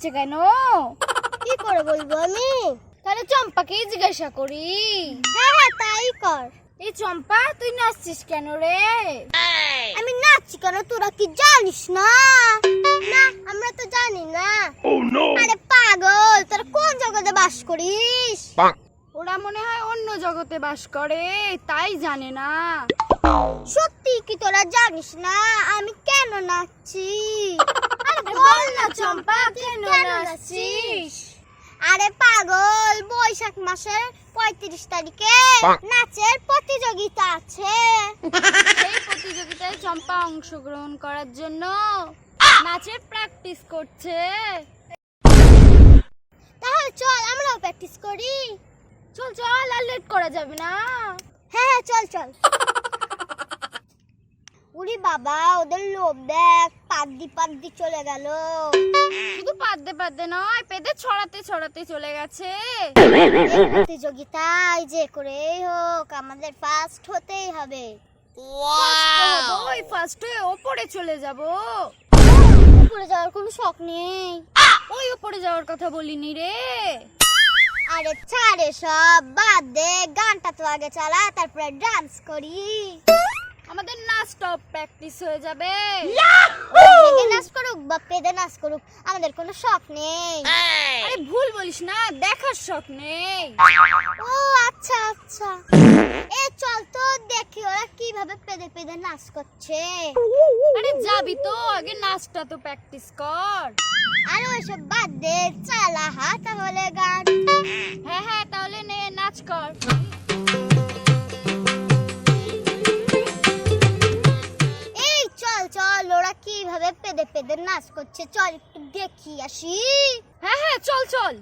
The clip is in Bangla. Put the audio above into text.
আসছে কেন? কি করে বলবো আমি? তাহলে চম্পাকেই জিজ্ঞাসা করি। হ্যাঁ তাই কর। এই চম্পা, তুই নাচছিস কেন রে? আমি নাচছি কেন তোরা কি জানিস না? না আমরা তো জানি না। আরে পাগল, তোরা কোন জগতে বাস করিস? ওরা মনে হয় অন্য জগতে বাস করে, তাই জানে না। সত্যি কি তোরা জানিস না আমি কেন নাচছি? আরে বল না চম্পা, কেন নাচছিস? আরে পাগল, বৈশাখ মাসের 35 তারিখে নাচের প্রতিযোগিতা আছে। সেই প্রতিযোগিতায় চম্পা অংশগ্রহণ করার জন্য নাচের প্র্যাকটিস করছে। তাহলে চল আমরাও প্র্যাকটিস করি। চল চল, আর লেট করা যাবে না। হ্যাঁ চল চল। উরি বাবা, ওদের লোভ দেখ, পাদ্দি চলে গেল। শুধু পাদ্দে পাদ্দে নয়, পেদে ছড়াতে ছড়াতে চলে গেছে। প্রতিযোগিতায় যে করেই হোক আমাদের ফার্স্ট হতেই হবে। ওই ফার্স্ট হয়ে ওপরে চলে যাব। উপরে যাওয়ার কোনো শখ নেই। ওই ওপরে যাওয়ার কথা বলিনি রে। আরে ছাড়ে সব, বাদ দে, গানটা তো আগে চালা, তারপরে ডান্স করি। আমাদের নাচটাও প্র্যাকটিস হয়ে যাবে। পেদে নাচ করুক বা পেদে নাচ করুক, আমাদের কোনো শখ নেই। আরে ভুল বলিস না, দেখার শখ নেই। ও আচ্ছা আচ্ছা। এ চল তো দেখি ওরা কিভাবে পেদে পেদে নাচ করছে। আরে যাবি তো, আগে নাচটা তো প্র্যাকটিস কর। আর ওইসব বাদ দে, চালা হা তাহলে গান। হ্যাঁ হ্যাঁ, তাহলে নে নাচ কর। এই চল চল, ওরা কিভাবে পেদে পেদে নাচ করছে, চল একটু দেখি আসি। হ্যাঁ হ্যাঁ, চল চল।